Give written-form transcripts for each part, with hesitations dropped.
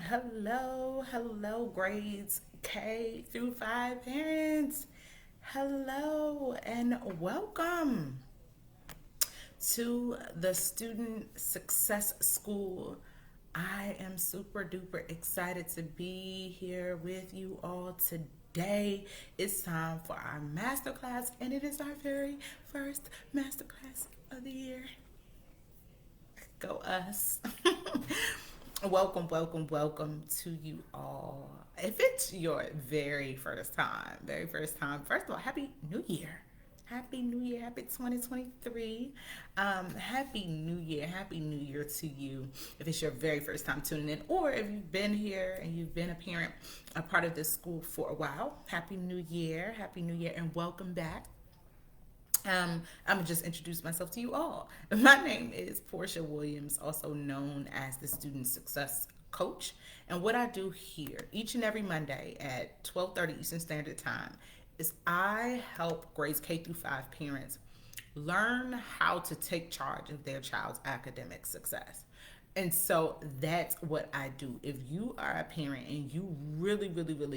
hello, grades K through 5 parents. Hello, and welcome to the Student Success School. I am super duper excited to be here with you all today. It's time for our masterclass, and it is our very first masterclass of the year. Go us. Welcome to you all. If it's your very first time, first of all, Happy New Year. Happy New Year, happy 2023. Happy New Year to you if it's your very first time tuning in, or if you've been here and you've been a parent, a part of this school for a while. Happy New Year, and welcome back. I'm gonna just introduce myself to you all. My name is Portia Williams, also known as the Student Success Coach. And what I do here each and every Monday at 12:30 Eastern Standard Time is I help grades K through 5 parents learn how to take charge of their child's academic success. And so that's what I do. If you are a parent and you really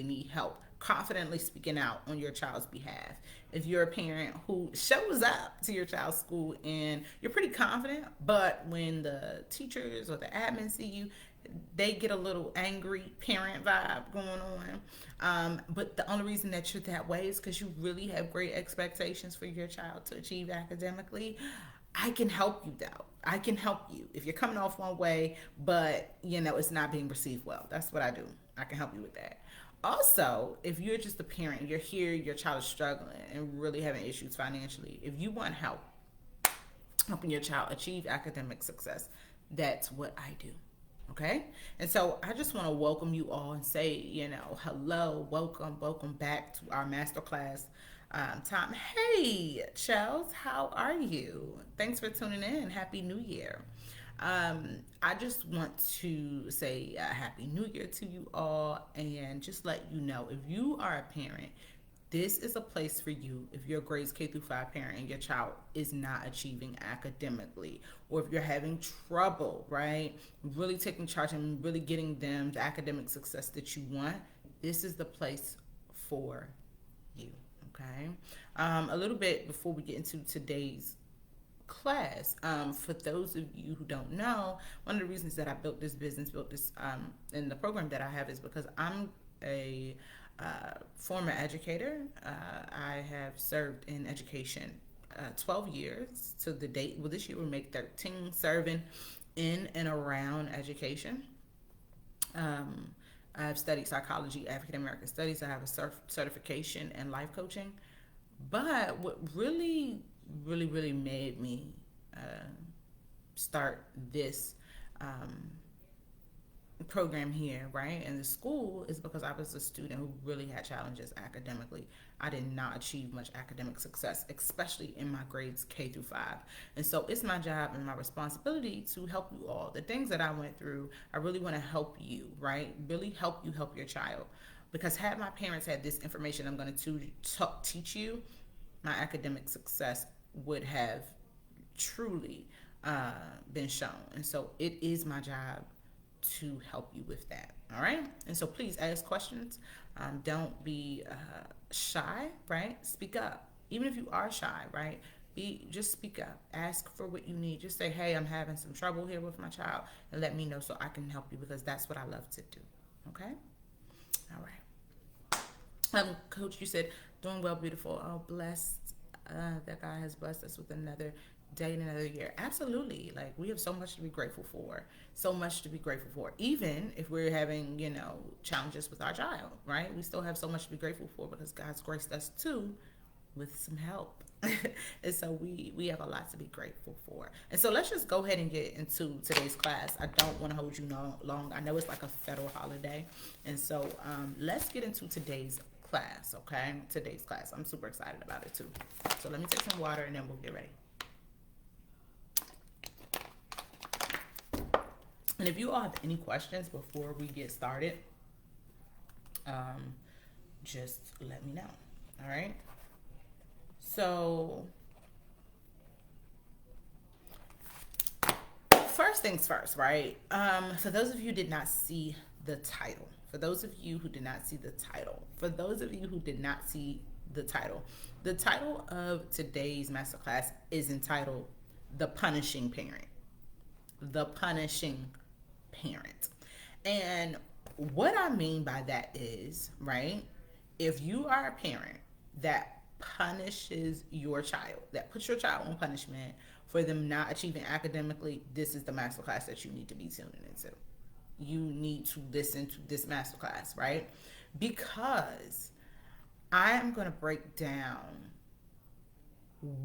need help confidently speaking out on your child's behalf, if you're a parent who shows up to your child's school and you're pretty confident, but when the teachers or the admin see you, they get a little angry parent vibe going on. But the only reason that you're that way is because you really have great expectations for your child to achieve academically. I can help you though. I can help you if you're coming off one way, but it's not being received well. That's what I do. I can help you with that. Also, if you're just a parent, you're here, your child is struggling and really having issues financially. If you want help helping your child achieve academic success, that's what I do. Okay? And so I just want to welcome you all and say, hello, welcome back to our masterclass time. Hey, Chels, how are you? Thanks for tuning in. Happy New Year. I just want to say Happy New Year to you all and just let you know if you are a parent, this is a place for you if you're a grades K through 5 parent and your child is not achieving academically, or if you're having trouble, right? Really taking charge and really getting them the academic success that you want. This is the place for you, okay? A little bit before we get into today's class, for those of you who don't know, one of the reasons that I built this and the program that I have is because I'm a former educator. I have served in education 12 years to the date. Well, this year will make 13 serving in and around education. I've studied psychology, African American studies. I have a certification in life coaching. But what really made me start this program here, right, in the school is because I was a student who really had challenges academically. I did not achieve much academic success, especially in my grades K through 5. And so it's my job and my responsibility to help you all. The things that I went through, I really want to help you, right? Really help you help your child. Because had my parents had this information I'm going to teach you, my academic success would have truly been shown. And so it is my job to help you with that. All right. And so please ask questions. Don't be shy, right? Speak up. Even if you are shy, right? Just speak up. Ask for what you need. Just say, hey, I'm having some trouble here with my child, and let me know so I can help you, because that's what I love to do. Okay. All right. Coach, you said doing well, beautiful. Oh, blessed. That God has blessed us with another day and another year. Absolutely. Like, we have so much to be grateful for. Even if we're having, challenges with our child, right? We still have so much to be grateful for because God's graced us too with some help. And so we have a lot to be grateful for. And so let's just go ahead and get into today's class. I don't want to hold you long. I know it's like a federal holiday. And so let's get into today's class, okay? Today's class. I'm super excited about it too. So let me take some water and then we'll get ready. And if you all have any questions before we get started, just let me know. All right. So first things first, right? For those of you who did not see the title. For those of you who did not see the title, the title of today's masterclass is entitled The Punishing Parent. The Punishing Parent. And what I mean by that is, right, if you are a parent that punishes your child, that puts your child on punishment for them not achieving academically, this is the masterclass that you need to be tuning into. You need to listen to this masterclass, right? Because I am going to break down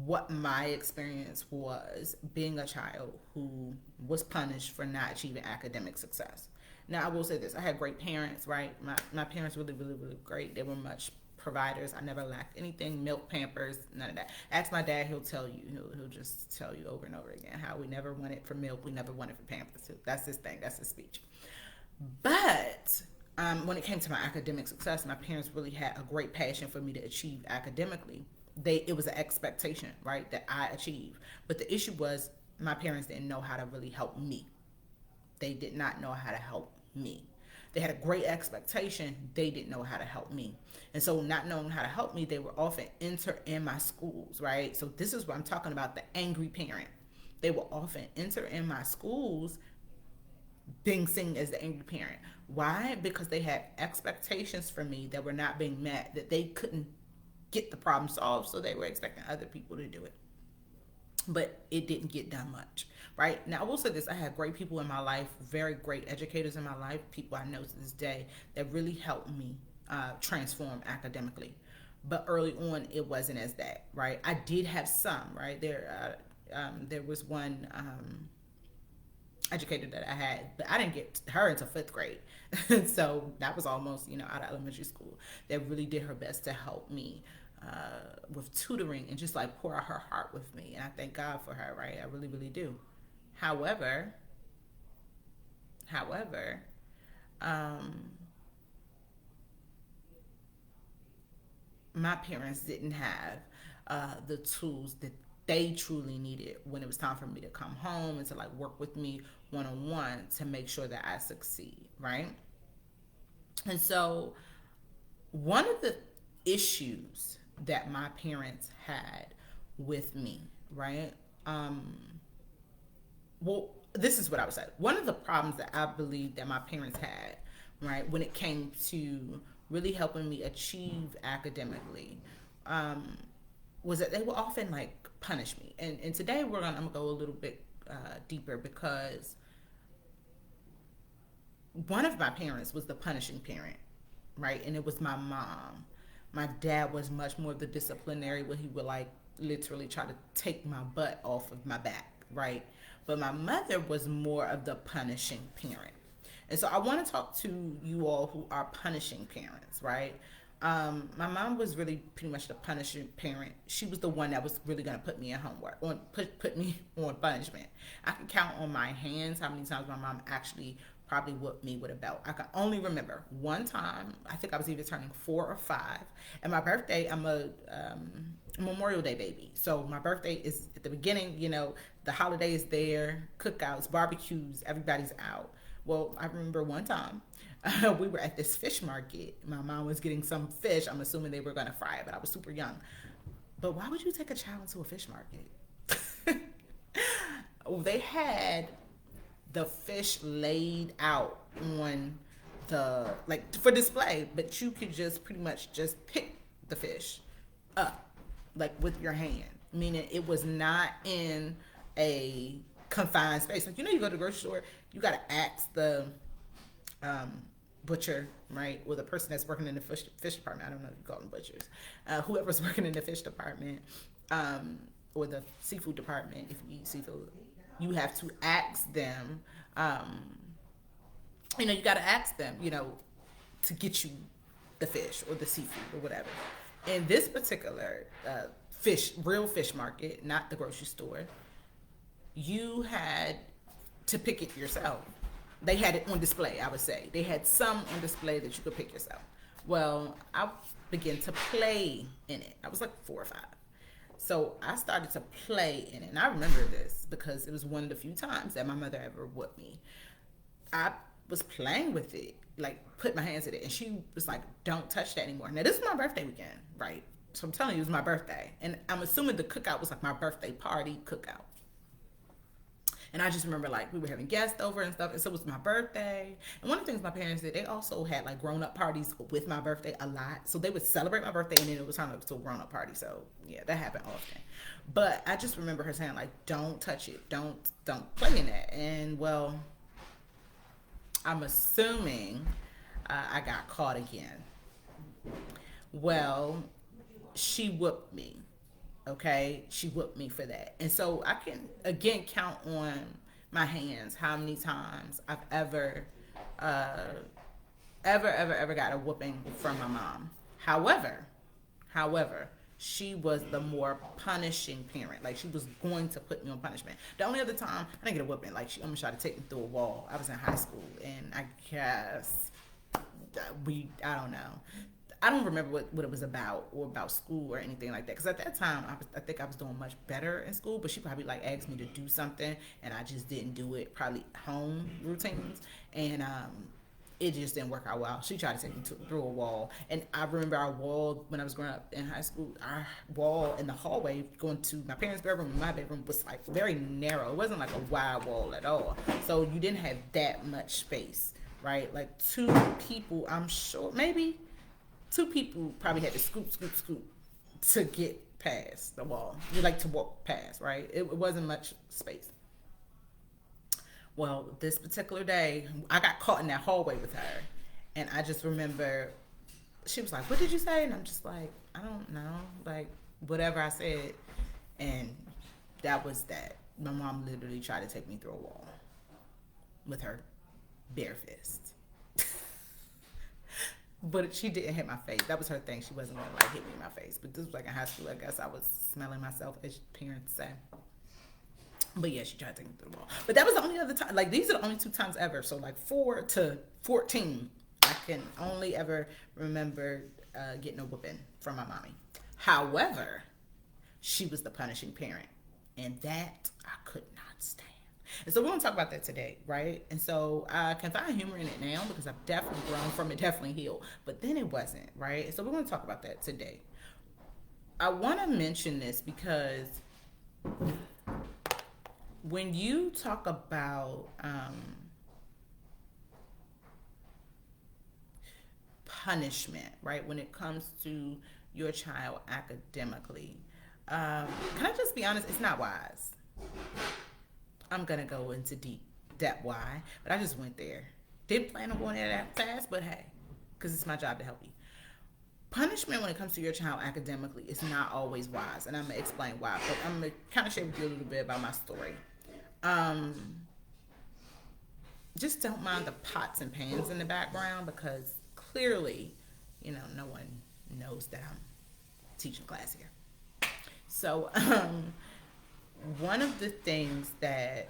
what my experience was being a child who was punished for not achieving academic success. Now, I will say this. I had great parents, right? My parents really, really, really great. They were much providers. I never lacked anything, milk, Pampers, none of that. Ask my dad, he'll tell you. He'll just tell you over and over again how we never wanted for milk, we never wanted for Pampers. That's his thing. That's his speech. But when it came to my academic success, my parents really had a great passion for me to achieve academically. It was an expectation, right, that I achieve. But the issue was my parents didn't know how to really help me. They did not know how to help me. They had a great expectation. They didn't know how to help me. And so not knowing how to help me, they were often enter in my schools, right? So this is what I'm talking about, the angry parent. They will often enter in my schools being seen as the angry parent. Why? Because they had expectations for me that were not being met, that they couldn't get the problem solved, so they were expecting other people to do it. But it didn't get done much, right? Now, I will say this. I had great people in my life, very great educators in my life, people I know to this day that really helped me transform academically. But early on, it wasn't as that, right? I did have some, right? There was one educator that I had, but I didn't get her until 5th grade. So that was almost, out of elementary school. That really did her best to help me with tutoring and just like pour out her heart with me. And I thank God for her, right? I really, really do. However, my parents didn't have the tools that they truly needed when it was time for me to come home and to like work with me one-on-one to make sure that I succeed, right? And so one of the issues that my parents had with me, right? Well, this is what I would say. One of the problems that I believe that my parents had, right, when it came to really helping me achieve academically, was that they would often like punish me. And today I'm gonna go a little bit deeper because one of my parents was the punishing parent, right? And it was my mom. My dad was much more of the disciplinary, where he would like literally try to take my butt off of my back, right? But my mother was more of the punishing parent. And so I want to talk to you all who are punishing parents, right? My mom was really pretty much the punishing parent. She was the one that was really going to put me in homework, put me on punishment. I can count on my hands how many times my mom actually probably whooped me with a belt. I can only remember one time. I think I was either turning 4 or 5, and my birthday. I'm a Memorial Day baby, so my birthday is at the beginning. The holiday is there, cookouts, barbecues, everybody's out. Well, I remember one time we were at this fish market. My mom was getting some fish. I'm assuming they were going to fry it, but I was super young. But why would you take a child to a fish market? Well, they had the fish laid out on the, like, for display, but you could just pretty much just pick the fish up, like with your hand, meaning it was not in a confined space. Like, you go to the grocery store, you got to ask the butcher, right, or the person that's working in the fish department. I don't know if you call them butchers. Whoever's working in the fish department or the seafood department, if you eat seafood, you have to ask them, you got to ask them, to get you the fish or the seafood or whatever. In this particular real fish market, not the grocery store, you had to pick it yourself. They had it on display, I would say. They had some on display that you could pick yourself. Well, I began to play in it. I was like 4 or 5. So I started to play in it. And I remember this because it was one of the few times that my mother ever whooped me. I was playing with it, like put my hands in it, and she was like, "Don't touch that anymore." Now this is my birthday weekend, right? So I'm telling you, it was my birthday, and I'm assuming the cookout was like my birthday party cookout. And I just remember like we were having guests over and stuff, and so it was my birthday. And one of the things my parents did, they also had like grown up parties with my birthday a lot. So they would celebrate my birthday, and then it was time to a grown up party. So yeah, that happened often. But I just remember her saying like, "Don't touch it, don't play in that." And well, I'm assuming I got caught again. Well, she whooped me. Okay, she whooped me for that, and so I can again count on my hands how many times I've uh, ever got a whooping from my mom. However, she was the more punishing parent. Like she was going to put me on punishment. The only other time I didn't get a whooping, like she almost tried to take me through a wall. I was in high school, and I guess I don't know. I don't remember what it was about or about school or anything like that. Because at that time, I think I was doing much better in school, but she probably like asked me to do something and I just didn't do it. Probably home routines. And it just didn't work out well. She tried to take me through a wall. And I remember our wall when I was growing up in high school, our wall in the hallway going to my parents' bedroom and my bedroom was like very narrow. It wasn't like a wide wall at all. So you didn't have that much space, right? Like two people, I'm sure, maybe two people probably had to scoop to get past the wall. You like to walk past, right? It wasn't much space. Well, this particular day, I got caught in that hallway with her, and I just remember she was like, "What did you say?" And I'm just like, "I don't know," like whatever I said, and that was that. My mom literally tried to take me through a wall with her bare fist. But she didn't hit my face. That was her thing. She wasn't gonna like hit me in my face. But this was like in high school. I guess I was smelling myself, as parents say. But yeah, she tried to take me through the wall. But that was the only other time. Like these are the only two times ever. So like 4 to 14, I can only ever remember getting a whooping from my mommy. However, she was the punishing parent, and that I could not stand. And so we're going to talk about that today, right? And so I can find humor in it now because I've definitely grown from it, definitely healed. But then it wasn't, right? And so we're going to talk about that today. I want to mention this because when you talk about punishment, right? When it comes to your child academically, can I just be honest? It's not wise. I'm gonna go into deep depth why, but I just went there. Didn't plan on going there that fast, but hey, because it's my job to help you. Punishment when it comes to your child academically is not always wise, and I'm gonna explain why. But I'm gonna kind of share with you a little bit about my story. Um, just don't mind the pots and pans in the background because clearly, no one knows that I'm teaching class here. So, one of the things that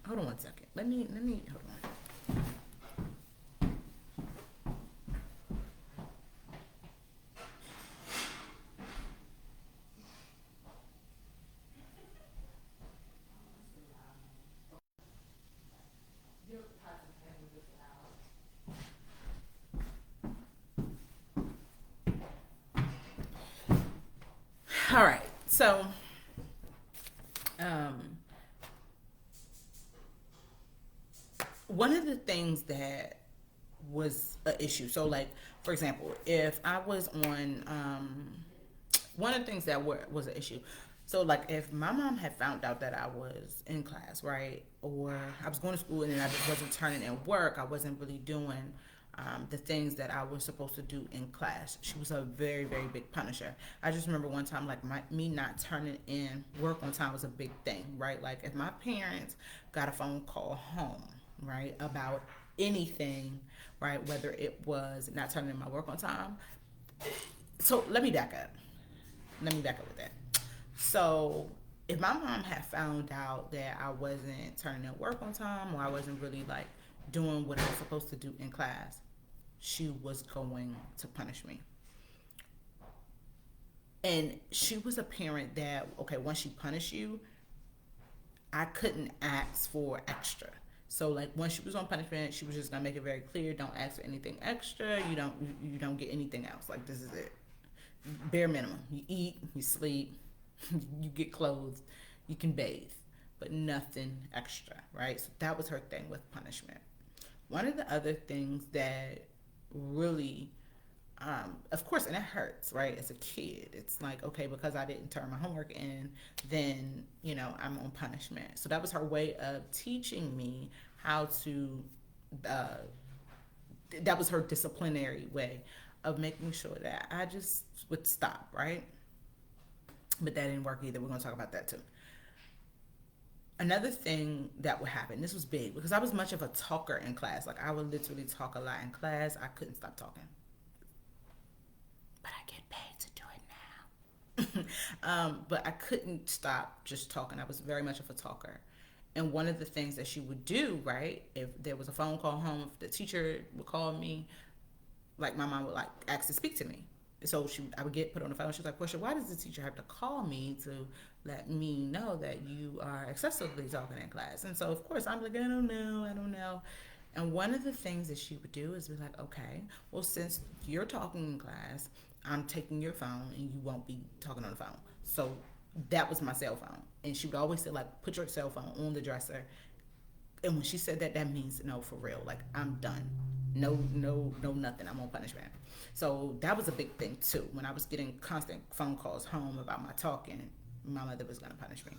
hold on one second. Let me hold on. All right. So, um, one of the things that was an issue. So, like for example, if I was on, one of the things that was an issue. So, like if my mom had found out that I was in class, right, or I was going to school and then I just wasn't turning in work, I wasn't really doing the things that I was supposed to do in class. She was a very, very big punisher. I just remember one time, like me not turning in work on time was a big thing, right? Like if my parents got a phone call home, right, about anything, right, whether it was not turning in my work on time. So let me back up. With that. So if my mom had found out that I wasn't turning in work on time or I wasn't really like doing what I was supposed to do in class, she was going to punish me. And she was a parent that, okay, once she punished you, I couldn't ask for extra. So like when she was on punishment, she was just gonna make it very clear: don't ask for anything extra. You don't get anything else. Like this is it, bare minimum. You eat, you sleep, you get clothes, you can bathe, but nothing extra, right? So that was her thing with punishment. One of the other things that really of course, and it hurts, right? As a kid, it's like, okay, because I didn't turn my homework in, then, I'm on punishment. So that was her way of teaching me how to, uh, that was her disciplinary way of making sure that I just would stop, right? But that didn't work either. We're going to talk about that too. Another thing that would happen, this was big because I was much of a talker in class. Like I would literally talk a lot in class. I couldn't stop talking. But I get paid to do it now. But I couldn't stop just talking. I was very much of a talker. And one of the things that she would do, right, if there was a phone call home, if the teacher would call me, like my mom would like ask to speak to me. So I would get put on the phone. She was like, Portia, why does the teacher have to call me to let me know that you are excessively talking in class? And so, of course, I'm like, I don't know. And one of the things that she would do is be like, okay, well, since you're talking in class, I'm taking your phone and you won't be talking on the phone. So that was my cell phone. And she would always say, like, put your cell phone on the dresser. And when she said that, that means no, for real. Like, I'm done. No, nothing. I'm on punishment. So that was a big thing too. When I was getting constant phone calls home about my talking, my mother was going to punish me.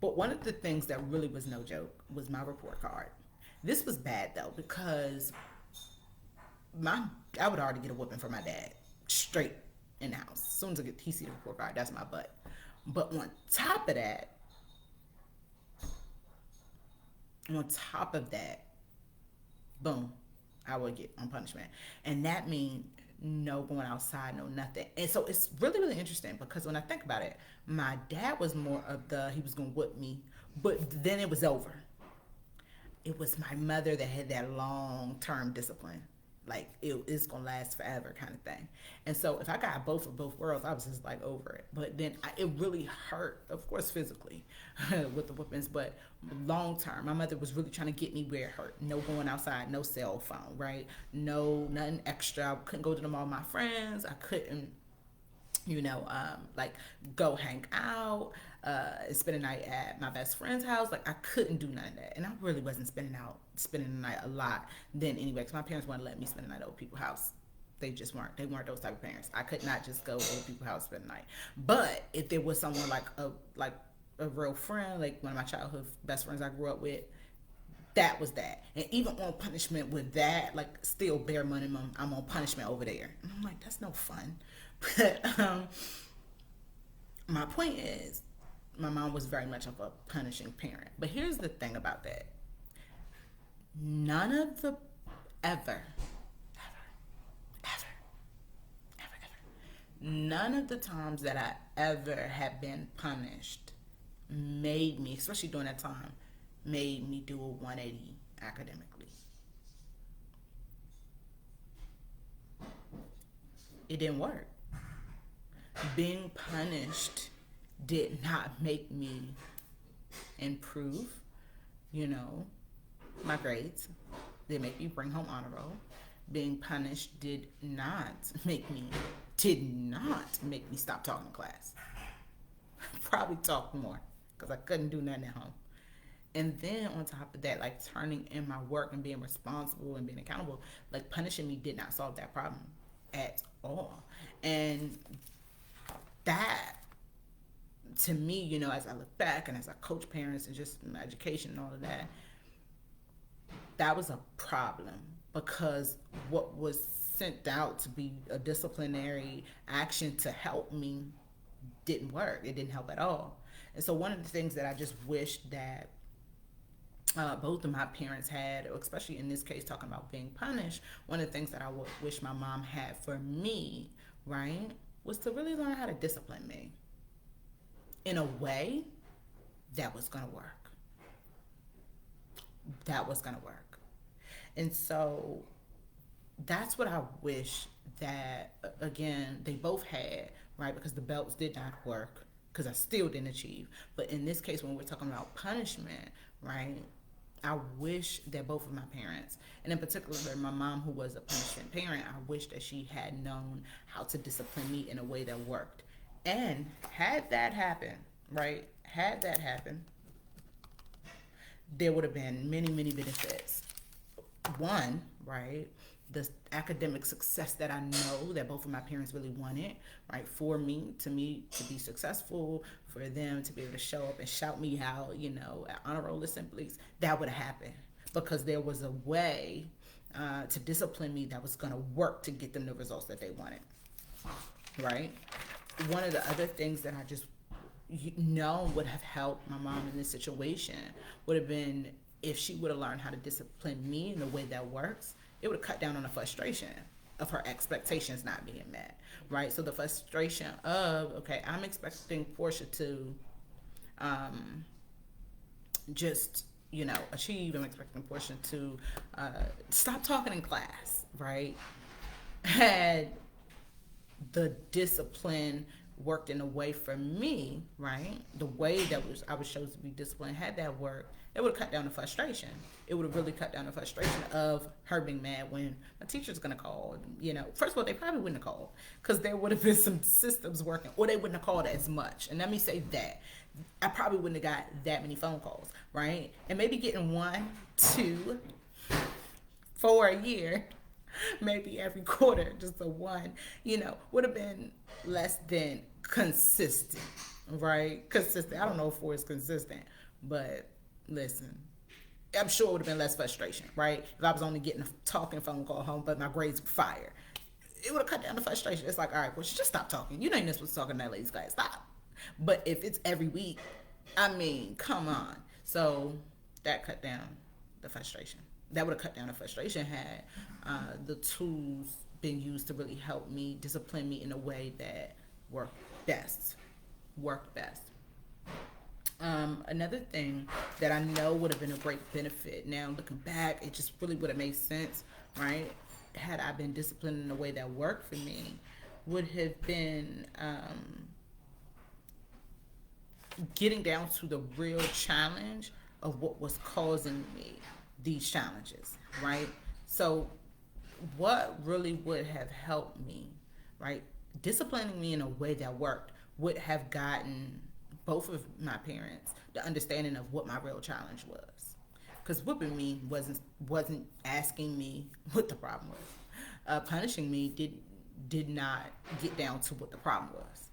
But one of the things that really was no joke was my report card. This was bad though because I would already get a whooping from my dad straight in the house. As soon as he see the report card, that's my butt. But on top of that, boom, I would get on punishment. And that means no going outside, no nothing. And so it's really, really interesting because when I think about it, my dad was more of he was going to whip me, but then it was over. It was my mother that had that long-term discipline. Like it's gonna last forever kind of thing. And so if I got both of both worlds, I was just like over it. But then it really hurt, of course, physically with the whoopings, but long term, my mother was really trying to get me where it hurt. No going outside, no cell phone, right? No, nothing extra. I couldn't go to the mall with my friends. I couldn't, like go hang out, spend a night at my best friend's house. Like I couldn't do none of that. And I really wasn't spending the night a lot then anyway, because my parents wouldn't let me spend the night at old people's house. They just weren't. They weren't those type of parents. I could not just go to old people's house spend the night. But if there was someone like a real friend, like one of my childhood best friends I grew up with, that was that. And even on punishment with that, like still bare minimum, I'm on punishment over there. And I'm like, that's no fun. But my point is, my mom was very much of a punishing parent. But here's the thing about that. None of the ever, none of the times that I ever had been punished made me, especially during that time, made me do a 180 academically. It didn't work. Being punished did not make me improve, my grades. They make me bring home honor roll. Being punished did not make me stop talking in class. Probably talk more because I couldn't do nothing at home. And then on top of that, like turning in my work and being responsible and being accountable, like punishing me did not solve that problem at all. And that, to me, as I look back and as I coach parents and just my education and all of that, that was a problem because what was sent out to be a disciplinary action to help me didn't work. It didn't help at all. And so one of the things that I just wish that both of my parents had, especially in this case, talking about being punished, one of the things that I would wish my mom had for me, right, was to really learn how to discipline me in a way that was going to work. That was going to work. And so that's what I wish that, again, they both had, right, because the belts did not work. because I still didn't achieve. But in this case, when we're talking about punishment, right? I wish that both of my parents, and in particular my mom, who was a punishment parent, I wish that she had known how to discipline me in a way that worked. And had that happen, right? Had that happen, there would have been many, many benefits. One, right? The academic success that I know that both of my parents really wanted, right? For me to be successful, for them to be able to show up and shout me out, at honor roll assemblies, that would have happened because there was a way to discipline me that was going to work to get them the results that they wanted, right? One of the other things that I just know would have helped my mom in this situation would have been if she would have learned how to discipline me in the way that works. It would have cut down on the frustration of her expectations not being met, right? So the frustration of, okay, I'm expecting Portia to just, achieve. I'm expecting Portia to stop talking in class, right? Had the discipline worked in a way for me, right? The way that I was chosen to be disciplined, had that worked, it would have cut down the frustration. It would have really cut down the frustration of her being mad when my teacher's going to call. First of all, they probably wouldn't have called because there would have been some systems working, or they wouldn't have called as much. And let me say that. I probably wouldn't have got that many phone calls, right? And maybe getting 1, 2, 4 a year, maybe every quarter, just a one, would have been less than consistent, right? Consistent. I don't know if 4 is consistent, but listen, I'm sure it would have been less frustration, right? If I was only getting a talking phone call home, but my grades were fire, it would have cut down the frustration. It's like, all right, well, just stop talking. You know you're not supposed to talk in that lady's class. Stop. But if it's every week, I mean, come on. So that cut down the frustration. That would have cut down the frustration had the tools been used to really help me, discipline me in a way that worked best. Another thing that I know would have been a great benefit, now looking back, it just really would have made sense, right? Had I been disciplined in a way that worked for me, would have been getting down to the real challenge of what was causing me these challenges, right? So what really would have helped me, right? Disciplining me in a way that worked would have gotten both of my parents the understanding of what my real challenge was. Because whooping me wasn't asking me what the problem was. Punishing me did not get down to what the problem was.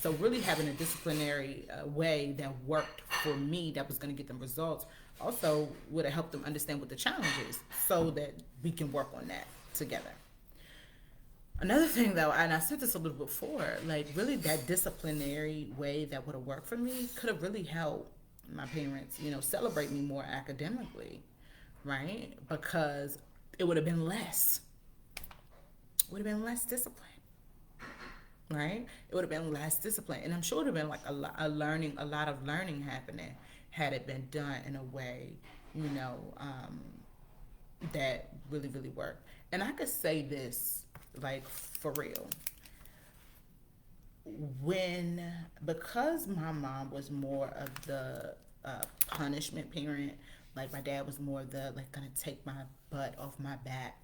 So really having a disciplinary way that worked for me, that was going to get them results, also would have helped them understand what the challenge is so that we can work on that together. Another thing though, and I said this a little before, like really that disciplinary way that would have worked for me could have really helped my parents, celebrate me more academically, right? Because it would have been less discipline, right? It would have been less discipline. And I'm sure it would have been like a lot of learning happening had it been done in a way, that really, really worked. And I could say this, like, for real. Because my mom was more of the punishment parent, like my dad was more of the, like, gonna take my butt off my back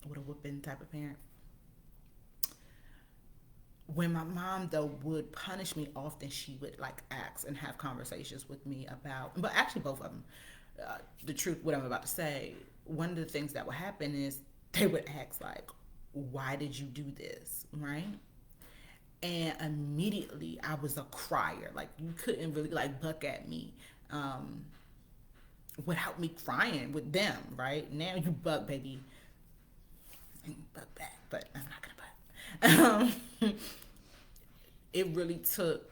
with a whooping type of parent. When my mom though would punish me often, she would like ask and have conversations with me about, but actually both of them, the truth, what I'm about to say, one of the things that would happen is they would ask like, why did you do this, right? And immediately I was a crier. Like you couldn't really like buck at me without me crying with them, right? Now you buck, baby. Buck back, but I'm not gonna buck. It really took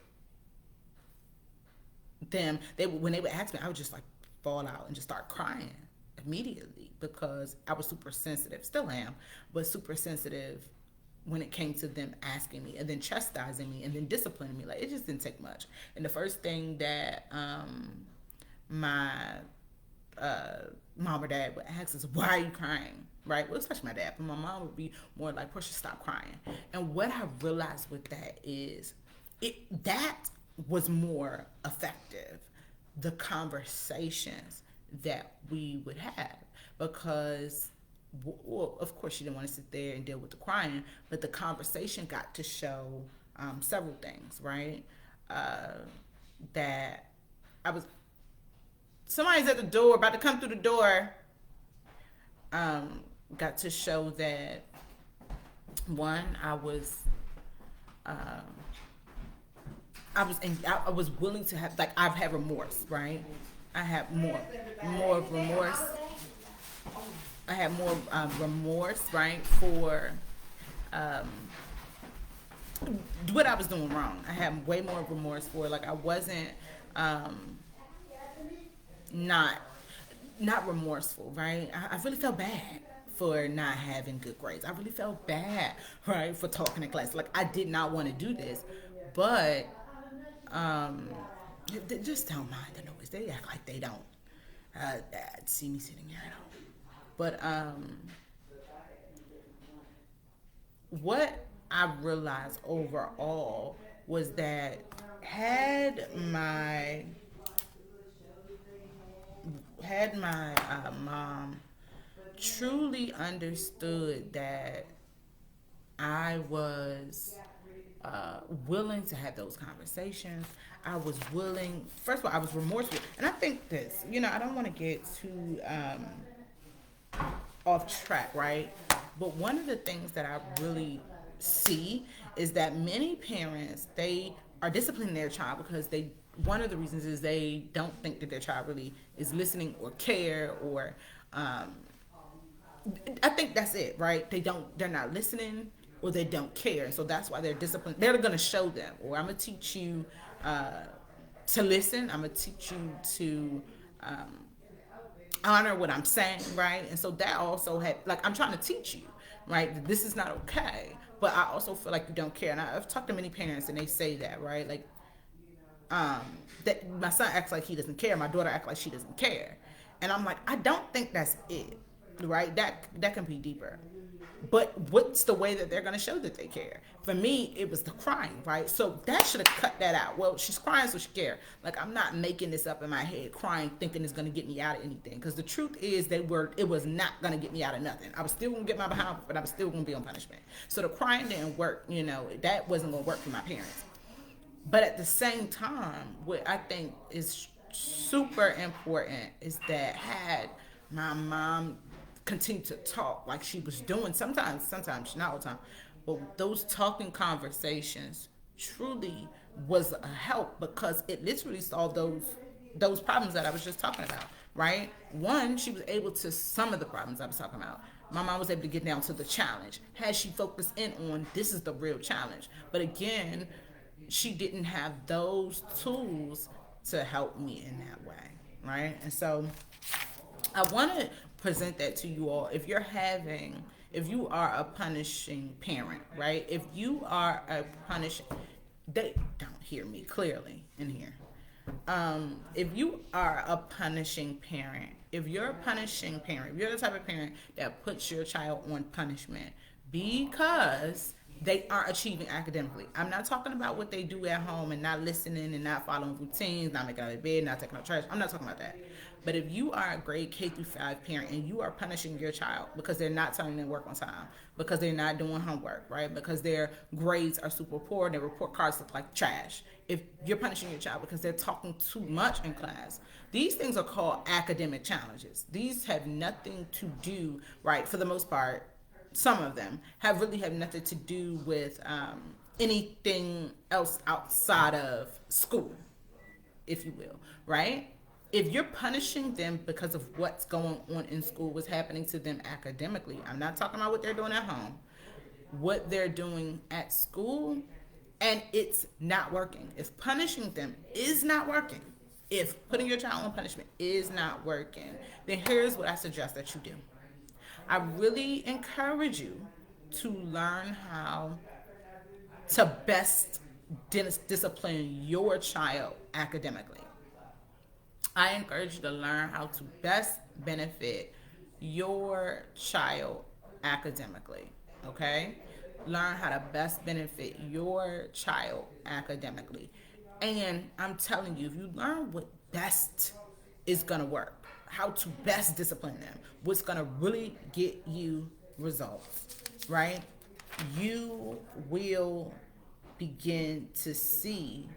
them, when they would ask me, I would just like fall out and just start crying immediately because I was super sensitive, still am, but super sensitive when it came to them asking me and then chastising me and then disciplining me. Like it just didn't take much. And the first thing that my mom or dad would ask is, why are you crying? Right? Well, especially my dad, but my mom would be more like, Portia, stop crying. And what I realized with that is that was more effective. The conversations that we would have, because well, of course she didn't want to sit there and deal with the crying, but the conversation got to show several things, right? uh, that I was somebody's at the door about to come through the door. um, Got to show that one, um, I was willing to have, like, I've had remorse, right? I have more remorse. I have more remorse, right, for um, what I was doing wrong. I have way more remorse for, like, I wasn't um, not not remorseful, right? I really felt bad for not having good grades. I really felt bad, right, for talking in class. Like, I did not want to do this, but um, they just don't mind the noise. They act like they don't see me sitting here at home. But what I realized overall was that had my mom truly understood that I was willing to have those conversations. I was willing. First of all, I was remorseful, and I think this. I don't want to get too off track, right? But one of the things that I really see is that many parents, they are disciplining their child because they one of the reasons is they don't think that their child really is listening or care, or I think that's it, right? They're not listening, or they don't care. So that's why they're disciplined. They're going to show them, or I'm going to teach you to listen. I'm going to teach you to honor what I'm saying, right? And so that also had, like, I'm trying to teach you, right? That this is not okay. But I also feel like you don't care. And I've talked to many parents and they say that, right? Like, um, that my son acts like he doesn't care. My daughter acts like she doesn't care. And I'm like, I don't think that's it, right? That can be deeper. But what's the way that they're going to show that they care? For me, it was the crying, right? So that should have cut that out. Well, she's crying, so she cares. Like, I'm not making this up in my head, crying, thinking it's going to get me out of anything. Because the truth is, it was not going to get me out of nothing. I was still going to get my behind, but I was still going to be on punishment. So the crying didn't work. That wasn't going to work for my parents. But at the same time, what I think is super important is that had my mom continued to talk like she was doing, sometimes, not all the time, but those talking conversations truly was a help, because it literally solved those problems that I was just talking about, right? One, she was able to, some of the problems I was talking about, my mom was able to get down to the challenge. Had she focused in on, this is the real challenge. But again, she didn't have those tools to help me in that way, right? And so I want to present that to you all. If you are a punishing parent, right? If you are a punishing, they don't hear me clearly in here. If you are a punishing parent, if you're a punishing parent, if you're the type of parent that puts your child on punishment because they aren't achieving academically. I'm not talking about what they do at home and not listening and not following routines, not making out of bed, not taking out trash. I'm not talking about that. But if you are a grade K through 5 parent and you are punishing your child because they're not turning in work on time, because they're not doing homework, right? Because their grades are super poor, their report cards look like trash. If you're punishing your child because they're talking too much in class, these things are called academic challenges. These have nothing to do, right, for the most part, some of them really have nothing to do with anything else outside of school, if you will, right? If you're punishing them because of what's going on in school, what's happening to them academically, I'm not talking about what they're doing at home, what they're doing at school, and it's not working. If punishing them is not working, if putting your child on punishment is not working, then here's what I suggest that you do. I really encourage you to learn how to best discipline your child academically. I encourage you to learn how to best benefit your child academically, okay? Learn how to best benefit your child academically. And I'm telling you, if you learn what best is going to work, how to best discipline them, what's going to really get you results, right? You will begin to see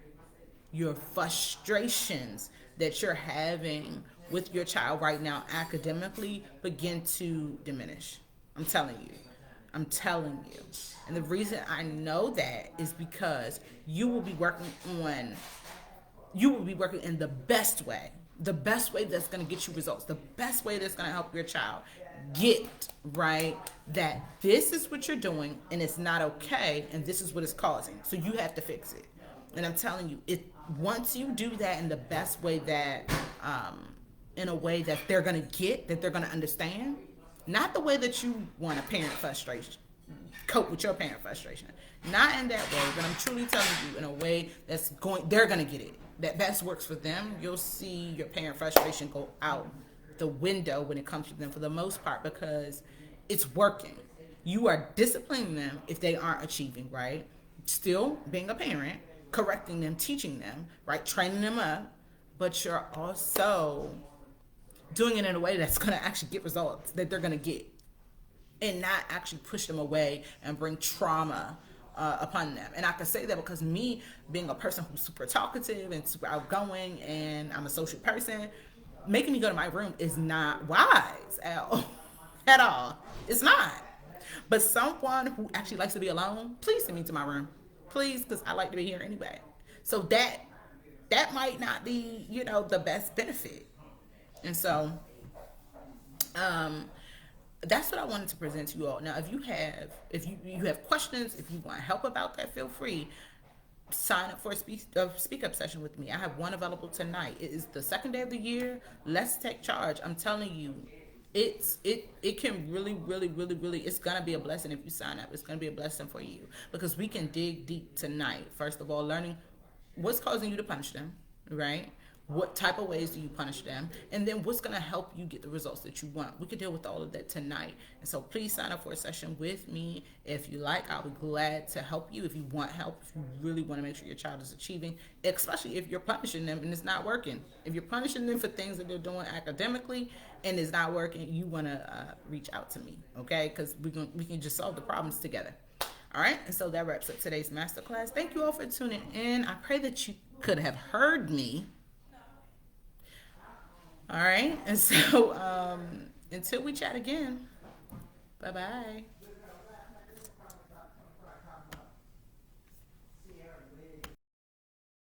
your frustrations that you're having with your child right now academically begin to diminish. I'm telling you. I'm telling you. And the reason I know that is because on you will be working in the best way that's going to get you results, the best way that's going to help your child get right that this is what you're doing and it's not okay and this is what it's causing. So you have to fix it. And I'm telling you, it once you do that in the best way that in a way that they're going to get, that they're going to understand, not the way that you want a parent frustration cope with your parent frustration. Not in that way, but I'm truly telling you in a way they're gonna get it. That best works for them. You'll see your parent frustration go out the window when it comes to them for the most part because it's working. You are disciplining them if they aren't achieving, right? Still being a parent, correcting them, teaching them, right? Training them up, but you're also doing it in a way that's gonna actually get results that they're gonna get and not actually push them away and bring trauma upon them. And I can say that because me being a person who's super talkative and super outgoing and I'm a social person, making me go to my room is not wise at all. At all. It's not. But someone who actually likes to be alone, please send me to my room. Please, because I like to be here anyway. So that might not be, the best benefit. And so that's what I wanted to present to you all. Now, if you have questions, if you want help about that, feel free. Sign up for a speak up session with me. I have one available tonight. It is the second day of the year. Let's take charge. I'm telling you, it can really, really, really, really. It's gonna be a blessing if you sign up. It's gonna be a blessing for you because we can dig deep tonight. First of all, learning what's causing you to punish them, right? What type of ways do you punish them? And then what's going to help you get the results that you want? We could deal with all of that tonight. And so please sign up for a session with me. If you like, I'll be glad to help you. If you want help, if you really want to make sure your child is achieving, especially if you're punishing them and it's not working. If you're punishing them for things that they're doing academically and it's not working, you want to reach out to me, okay? Because we can just solve the problems together. All right, and so that wraps up today's masterclass. Thank you all for tuning in. I pray that you could have heard me. All right. And so until we chat again, bye-bye.